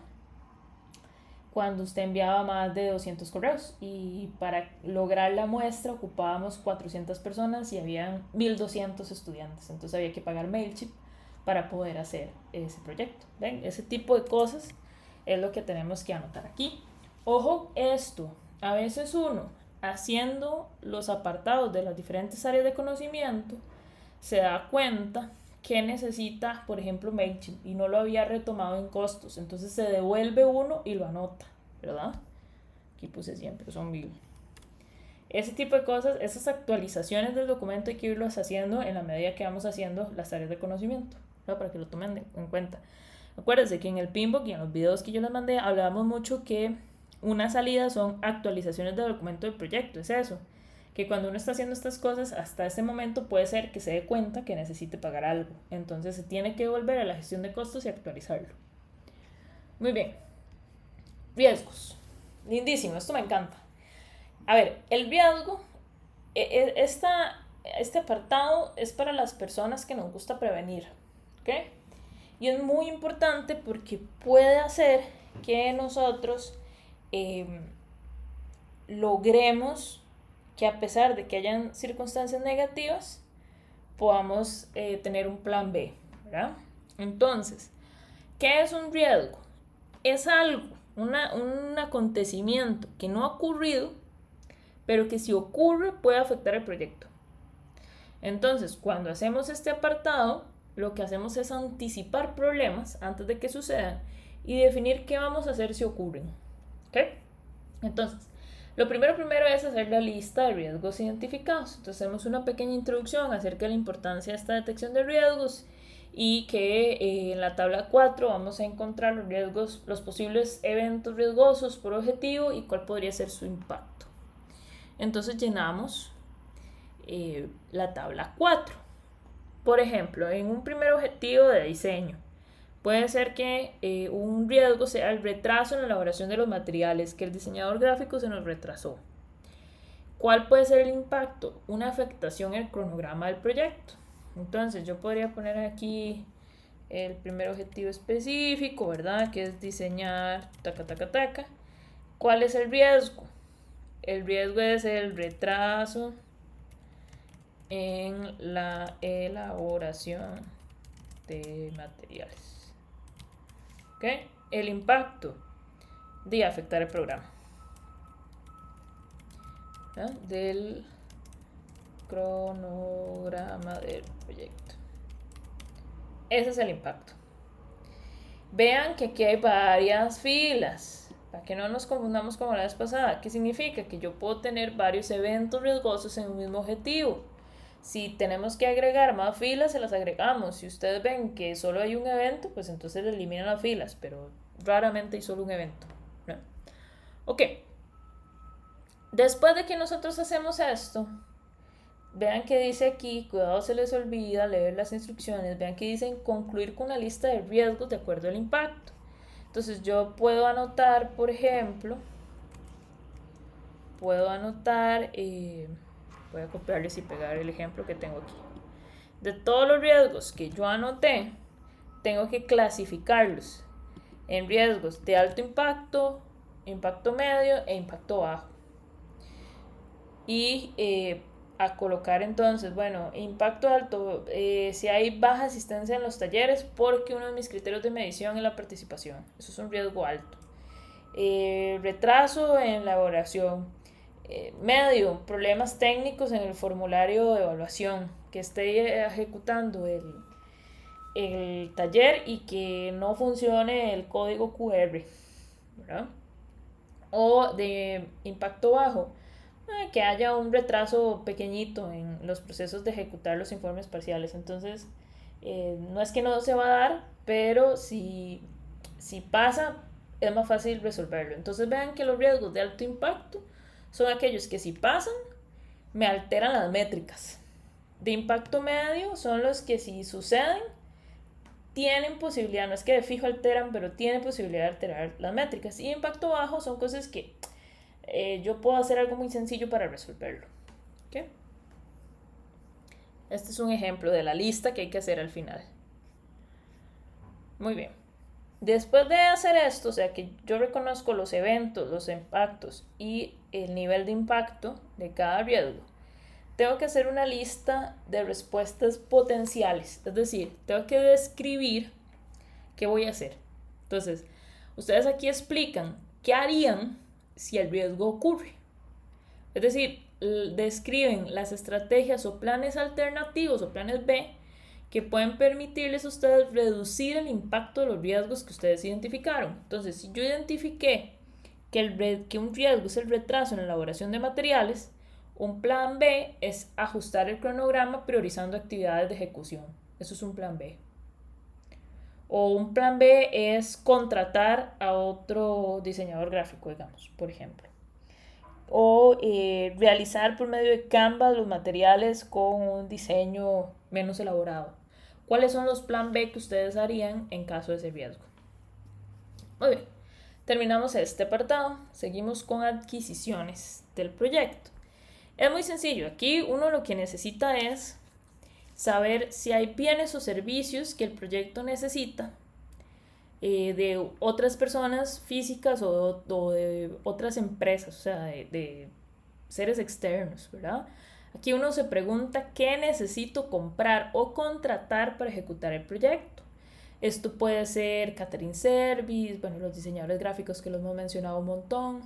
cuando usted enviaba más de 200 correos, y para lograr la muestra ocupábamos 400 personas y habían 1200 estudiantes, entonces había que pagar MailChimp para poder hacer ese proyecto. ¿Ven? Ese tipo de cosas es lo que tenemos que anotar aquí. Ojo esto, a veces uno, haciendo los apartados de las diferentes áreas de conocimiento, se da cuenta que necesita, por ejemplo, MailChimp y no lo había retomado en costos, entonces se devuelve uno y lo anota, ¿verdad? Aquí puse siempre, son 1000. Ese tipo de cosas, esas actualizaciones del documento hay que irlos haciendo en la medida que vamos haciendo las áreas de conocimiento, ¿verdad? Para que lo tomen en cuenta. Acuérdense que en el Pinbook y en los videos que yo les mandé hablábamos mucho que una salida son actualizaciones del documento del proyecto, es eso, que cuando uno está haciendo estas cosas hasta este momento puede ser que se dé cuenta que necesite pagar algo, entonces se tiene que volver a la gestión de costos y actualizarlo. Muy bien, riesgos, lindísimo, esto me encanta. A ver, el riesgo, este apartado es para las personas que nos gusta prevenir, ¿ok? Y es muy importante porque puede hacer que nosotros logremos que, a pesar de que hayan circunstancias negativas, podamos tener un plan B, ¿verdad? Entonces, ¿qué es un riesgo? Es algo, un acontecimiento que no ha ocurrido, pero que si ocurre puede afectar el proyecto. Entonces, cuando hacemos este apartado, lo que hacemos es anticipar problemas antes de que sucedan y definir qué vamos a hacer si ocurren. ¿Ok? Entonces, lo primero es hacer la lista de riesgos identificados. Entonces, hacemos una pequeña introducción acerca de la importancia de esta detección de riesgos y que en la tabla 4 vamos a encontrar los riesgos, los posibles eventos riesgosos por objetivo y cuál podría ser su impacto. Entonces, llenamos la tabla 4. Por ejemplo, en un primer objetivo de diseño, puede ser que un riesgo sea el retraso en la elaboración de los materiales, que el diseñador gráfico se nos retrasó. ¿Cuál puede ser el impacto? Una afectación en el cronograma del proyecto. Entonces yo podría poner aquí el primer objetivo específico, ¿verdad? Que es diseñar, taca, taca, taca. ¿Cuál es el riesgo? El riesgo es el retraso en la elaboración de materiales. ¿ok? El impacto de afectar el programa, ¿no? Del cronograma del proyecto. Ese es el impacto. Vean que aquí hay varias filas, para que no nos confundamos como la vez pasada. ¿Qué significa? Que yo puedo tener varios eventos riesgosos en un mismo objetivo. Si tenemos que agregar más filas, se las agregamos. Si ustedes ven que solo hay un evento, pues entonces eliminan las filas, pero raramente hay solo un evento, ¿no? Ok, después de que nosotros hacemos esto, vean que dice aquí, cuidado se les olvida leer las instrucciones, vean que dicen concluir con una lista de riesgos de acuerdo al impacto. Entonces yo puedo anotar, por ejemplo, voy a copiarles y pegar el ejemplo que tengo aquí. De todos los riesgos que yo anoté, tengo que clasificarlos en riesgos de alto impacto, impacto medio e impacto bajo. Y a colocar entonces, bueno, impacto alto, si hay baja asistencia en los talleres, porque uno de mis criterios de medición es la participación. Eso es un riesgo alto. Retraso en la evaluación. Medio, problemas técnicos en el formulario de evaluación, que esté ejecutando el taller y que no funcione el código QR, ¿verdad? O de impacto bajo, que haya un retraso pequeñito en los procesos de ejecutar los informes parciales. Entonces, no es que no se va a dar, pero si pasa, es más fácil resolverlo. Entonces vean que los riesgos de alto impacto son aquellos que si pasan, me alteran las métricas. De impacto medio son los que si suceden, tienen posibilidad, no es que de fijo alteran, pero tienen posibilidad de alterar las métricas. Y impacto bajo son cosas que yo puedo hacer algo muy sencillo para resolverlo. ¿Okay? Este es un ejemplo de la lista que hay que hacer al final. Muy bien. Después de hacer esto, o sea que yo reconozco los eventos, los impactos y el nivel de impacto de cada riesgo, tengo que hacer una lista de respuestas potenciales. Es decir, tengo que describir qué voy a hacer. Entonces, ustedes aquí explican qué harían si el riesgo ocurre. Es decir, describen las estrategias o planes alternativos o planes B que pueden permitirles a ustedes reducir el impacto de los riesgos que ustedes identificaron. Entonces, si yo identifiqué que un riesgo es el retraso en la elaboración de materiales, un plan B es ajustar el cronograma priorizando actividades de ejecución. Eso es un plan B. O un plan B es contratar a otro diseñador gráfico, digamos, por ejemplo. O realizar por medio de Canva los materiales con un diseño menos elaborado. ¿Cuáles son los plan B que ustedes harían en caso de ese riesgo? Muy bien, terminamos este apartado. Seguimos con adquisiciones del proyecto. Es muy sencillo. Aquí uno lo que necesita es saber si hay bienes o servicios que el proyecto necesita de otras personas físicas o de otras empresas, o sea, de seres externos, ¿verdad? Aquí uno se pregunta qué necesito comprar o contratar para ejecutar el proyecto. Esto puede ser catering service, bueno, los diseñadores gráficos que los hemos mencionado un montón.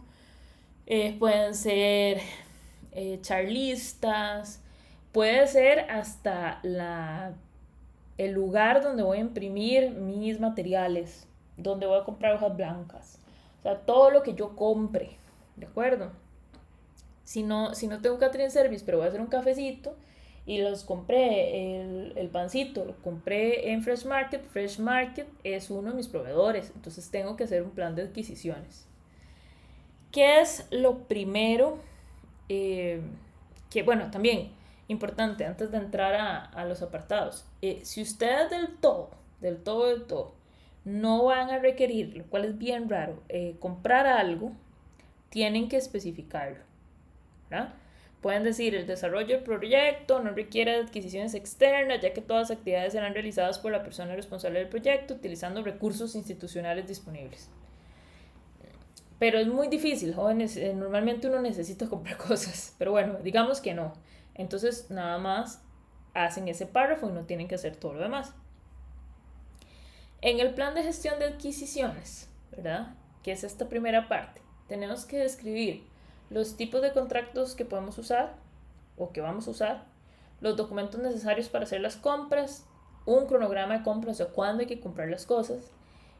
Pueden ser charlistas, puede ser hasta el lugar donde voy a imprimir mis materiales, donde voy a comprar hojas blancas. O sea, todo lo que yo compre, ¿de acuerdo? Si no tengo catering service, pero voy a hacer un cafecito y los compré, el pancito, lo compré en Fresh Market. Fresh Market es uno de mis proveedores, entonces tengo que hacer un plan de adquisiciones. ¿Qué es lo primero? Que bueno, también importante antes de entrar a los apartados. Si ustedes del todo, no van a requerir, lo cual es bien raro, comprar algo, tienen que especificarlo, ¿verdad? Pueden decir, el desarrollo del proyecto no requiere adquisiciones externas, ya que todas las actividades serán realizadas por la persona responsable del proyecto utilizando recursos institucionales disponibles. Pero es muy difícil, jóvenes. Normalmente uno necesita comprar cosas, pero bueno, digamos que no. Entonces nada más hacen ese párrafo y no tienen que hacer todo lo demás. En el plan de gestión de adquisiciones, ¿verdad? Que es esta primera parte, tenemos que describir los tipos de contratos que podemos usar o que vamos a usar, los documentos necesarios para hacer las compras, un cronograma de compras, o sea, cuándo hay que comprar las cosas,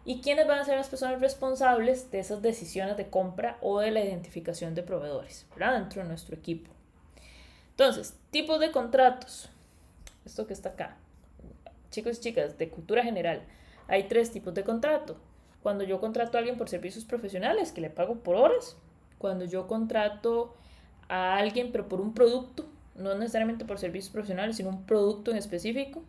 y quiénes van a ser las personas responsables de esas decisiones de compra o de la identificación de proveedores, ¿verdad? Dentro de nuestro equipo. Entonces, tipos de contratos. Esto que está acá. Chicos y chicas, de cultura general, hay 3 tipos de contrato. Cuando yo contrato a alguien por servicios profesionales, que le pago por horas. Cuando yo contrato a alguien, pero por un producto, no necesariamente por servicios profesionales, sino un producto en específico.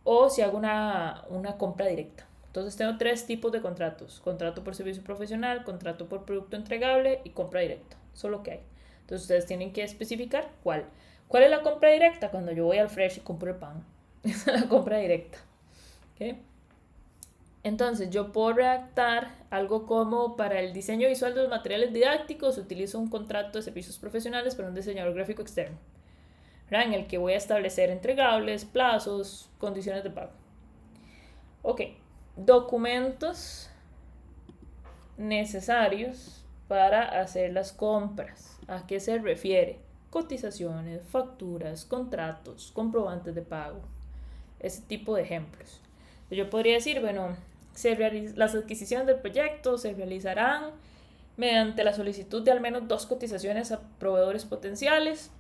O si hago una compra directa. Entonces tengo 3 tipos de contratos. Contrato por servicio profesional, contrato por producto entregable y compra directa. Eso es lo que hay. Entonces ustedes tienen que especificar cuál. ¿Cuál es la compra directa? Cuando yo voy al Fresh y compro el pan. Esa es la compra directa. ¿Okay? Entonces yo puedo redactar algo como: para el diseño visual de los materiales didácticos utilizo un contrato de servicios profesionales para un diseñador gráfico externo, ¿verdad? En el que voy a establecer entregables, plazos, condiciones de pago. Ok, documentos necesarios para hacer las compras. ¿A qué se refiere? Cotizaciones, facturas, contratos, comprobantes de pago, ese tipo de ejemplos. Yo podría decir, bueno, las adquisiciones del proyecto se realizarán mediante la solicitud de al menos 2 cotizaciones a proveedores potenciales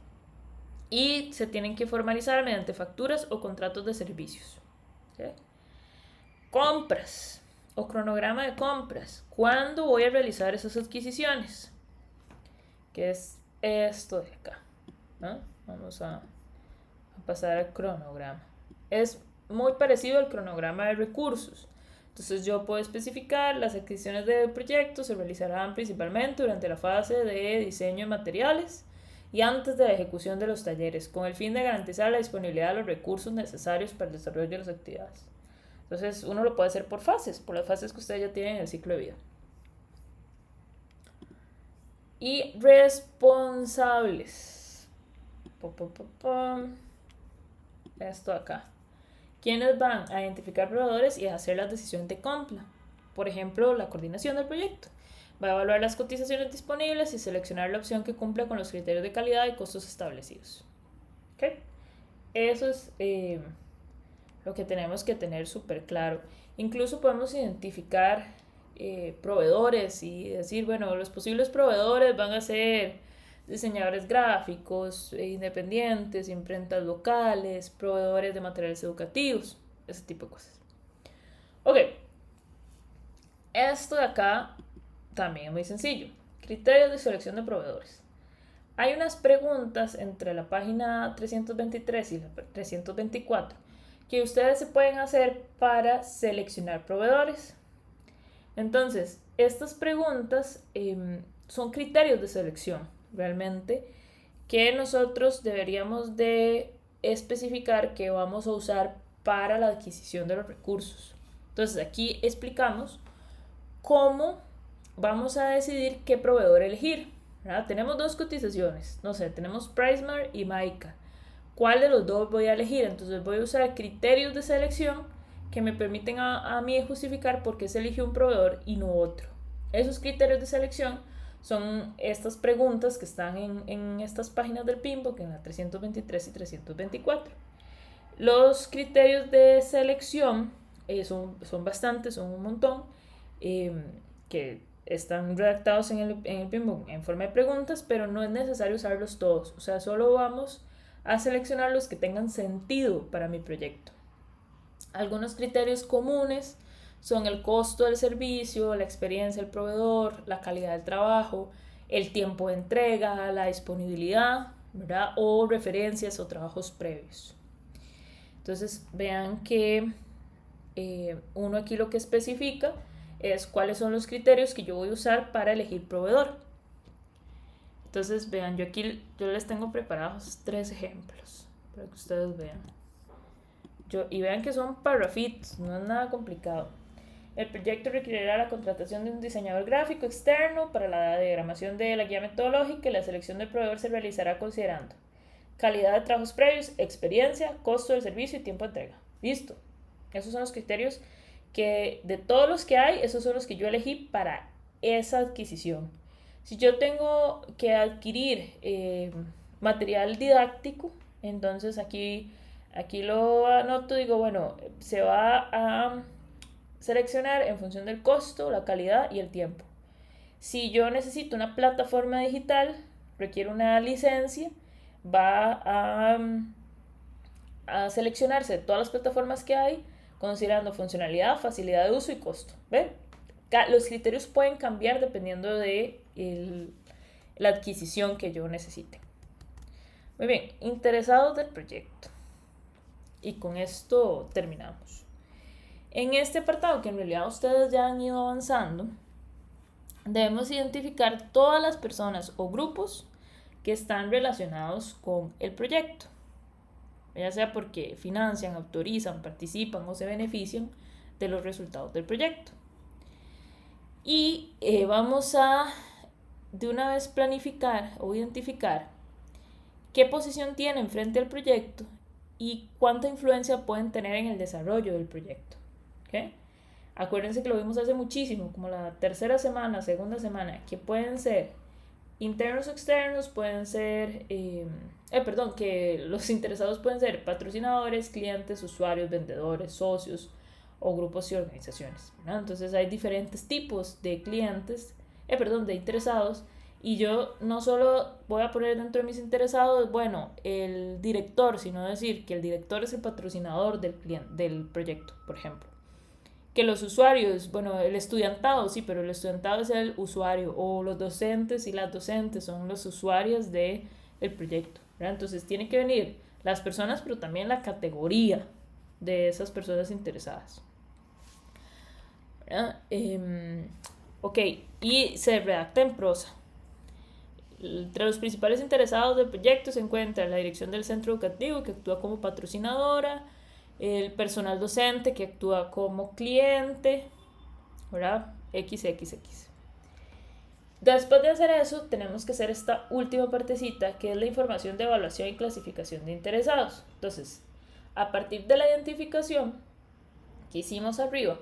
y se tienen que formalizar mediante facturas o contratos de servicios. ¿Okay? Compras o cronograma de compras. ¿Cuándo voy a realizar esas adquisiciones? Que es esto de acá, ¿no? Vamos a pasar al cronograma. Es muy parecido al cronograma de recursos. Entonces yo puedo especificar: las adquisiciones del proyecto se realizarán principalmente durante la fase de diseño de materiales y antes de la ejecución de los talleres, con el fin de garantizar la disponibilidad de los recursos necesarios para el desarrollo de las actividades. Entonces uno lo puede hacer por fases, por las fases que ustedes ya tienen en el ciclo de vida. Y responsables. Esto acá. ¿Quiénes van a identificar proveedores y a hacer las decisiones de compra? Por ejemplo, la coordinación del proyecto. Va a evaluar las cotizaciones disponibles y seleccionar la opción que cumpla con los criterios de calidad y costos establecidos. ¿Okay? Eso es lo que tenemos que tener súper claro. Incluso podemos identificar proveedores y decir, bueno, los posibles proveedores van a ser diseñadores gráficos, independientes, imprentas locales, proveedores de materiales educativos, ese tipo de cosas. Ok, esto de acá también es muy sencillo. Criterios de selección de proveedores. Hay unas preguntas entre la página 323 y la 324 que ustedes se pueden hacer para seleccionar proveedores. Entonces, estas preguntas son criterios de selección, realmente, que nosotros deberíamos de especificar que vamos a usar para la adquisición de los recursos. Entonces, aquí explicamos cómo vamos a decidir qué proveedor elegir, ¿verdad? Tenemos 2 cotizaciones, no sé, tenemos PriceSmart y Maika. ¿Cuál de los 2 voy a elegir? Entonces voy a usar criterios de selección que me permiten a mí justificar por qué se eligió un proveedor y no otro. Esos criterios de selección son estas preguntas que están en estas páginas del PMBOK, en la 323 y 324. Los criterios de selección son bastantes, son un montón, que están redactados en el PMBOK en forma de preguntas, pero no es necesario usarlos todos. O sea, solo vamos a seleccionar los que tengan sentido para mi proyecto. Algunos criterios comunes son el costo del servicio, la experiencia del proveedor, la calidad del trabajo, el tiempo de entrega, la disponibilidad, ¿verdad? O referencias o trabajos previos. Entonces vean que uno aquí lo que especifica es cuáles son los criterios que yo voy a usar para elegir proveedor. Entonces vean, yo les tengo preparados 3 ejemplos para que ustedes vean. Y vean que son párrafitos, no es nada complicado. El proyecto requerirá la contratación de un diseñador gráfico externo para la diagramación de la guía metodológica y la selección del proveedor se realizará considerando calidad de trabajos previos, experiencia, costo del servicio y tiempo de entrega. Listo. Esos son los criterios que de todos los que hay, esos son los que yo elegí para esa adquisición. Si yo tengo que adquirir material didáctico, entonces aquí lo anoto, digo, bueno, se va a seleccionar en función del costo, la calidad y el tiempo. Si yo necesito una plataforma digital, requiere una licencia, va a seleccionarse todas las plataformas que hay, considerando funcionalidad, facilidad de uso y costo. ¿Ven? Los criterios pueden cambiar dependiendo de la adquisición que yo necesite. Muy bien, interesados del proyecto. Y con esto terminamos. En este apartado, que en realidad ustedes ya han ido avanzando, debemos identificar todas las personas o grupos que están relacionados con el proyecto, ya sea porque financian, autorizan, participan o se benefician de los resultados del proyecto. Y vamos a de una vez planificar o identificar qué posición tienen frente al proyecto y cuánta influencia pueden tener en el desarrollo del proyecto. ¿Okay? Acuérdense que lo vimos hace muchísimo, como la tercera semana, segunda semana, que pueden ser internos o externos, pueden ser, que los interesados pueden ser patrocinadores, clientes, usuarios, vendedores, socios o grupos y organizaciones, ¿verdad? Entonces hay diferentes tipos de clientes, de interesados, y yo no solo voy a poner dentro de mis interesados, bueno, el director, sino decir que el director es el patrocinador del proyecto, por ejemplo. Que los usuarios, bueno, el estudiantado, sí, pero el estudiantado es el usuario, o los docentes y las docentes son los usuarios del proyecto, ¿verdad? Entonces tiene que venir las personas, pero también la categoría de esas personas interesadas, ¿verdad? Ok, y se redacta en prosa. Entre los principales interesados del proyecto se encuentra la dirección del centro educativo, que actúa como patrocinadora, el personal docente, que actúa como cliente, ¿verdad? XXX. Después de hacer eso, tenemos que hacer esta última partecita, que es la información de evaluación y clasificación de interesados. Entonces, a partir de la identificación que hicimos arriba,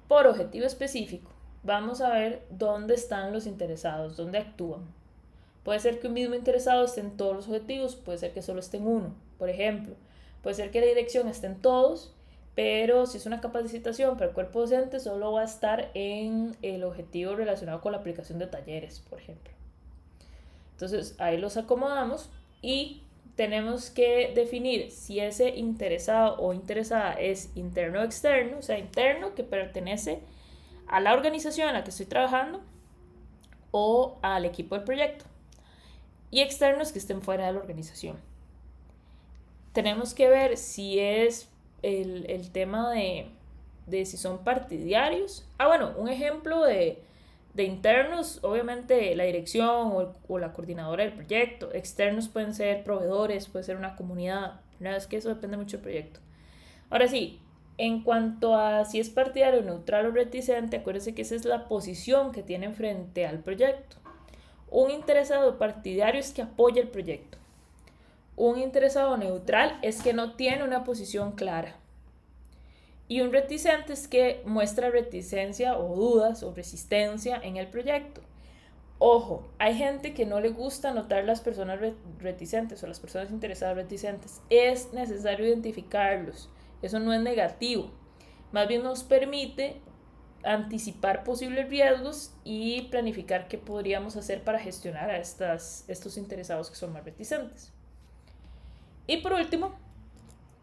por objetivo específico, vamos a ver dónde están los interesados, dónde actúan. Puede ser que un mismo interesado esté en todos los objetivos, puede ser que solo esté en uno. Por ejemplo, puede ser que la dirección esté en todos, pero si es una capacitación para el cuerpo docente, solo va a estar en el objetivo relacionado con la aplicación de talleres, por ejemplo. Entonces ahí los acomodamos y tenemos que definir si ese interesado o interesada es interno o externo, o sea, interno que pertenece a la organización en la que estoy trabajando o al equipo del proyecto, y externos que estén fuera de la organización. Tenemos que ver si es el tema de si son partidarios. Bueno, un ejemplo de internos, obviamente la dirección o la coordinadora del proyecto. Externos pueden ser proveedores, puede ser una comunidad. Es que eso depende mucho del proyecto. Ahora sí, en cuanto a si es partidario, neutral o reticente, acuérdense que esa es la posición que tienen frente al proyecto. Un interesado partidario es que apoya el proyecto. Un interesado neutral es que no tiene una posición clara. Y un reticente es que muestra reticencia o dudas o resistencia en el proyecto. Ojo, hay gente que no le gusta notar las personas reticentes o las personas interesadas reticentes. Es necesario identificarlos. Eso no es negativo. Más bien nos permite anticipar posibles riesgos y planificar qué podríamos hacer para gestionar a estos interesados que son más reticentes. Y por último,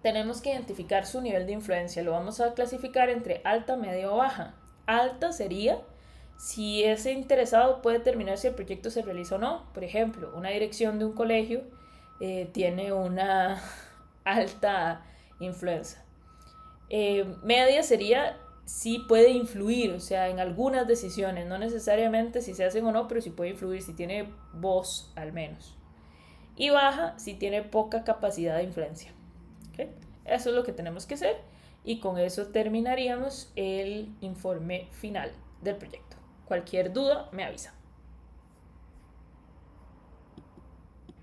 tenemos que identificar su nivel de influencia. Lo vamos a clasificar entre alta, media o baja. Alta sería si ese interesado puede determinar si el proyecto se realiza o no. Por ejemplo, una dirección de un colegio tiene una alta influencia. Media sería si puede influir, o sea, en algunas decisiones, no necesariamente si se hacen o no, pero si puede influir, si tiene voz al menos. Y baja si tiene poca capacidad de influencia. ¿Okay? Eso es lo que tenemos que hacer y con eso terminaríamos el informe final del proyecto. Cualquier duda me avisa.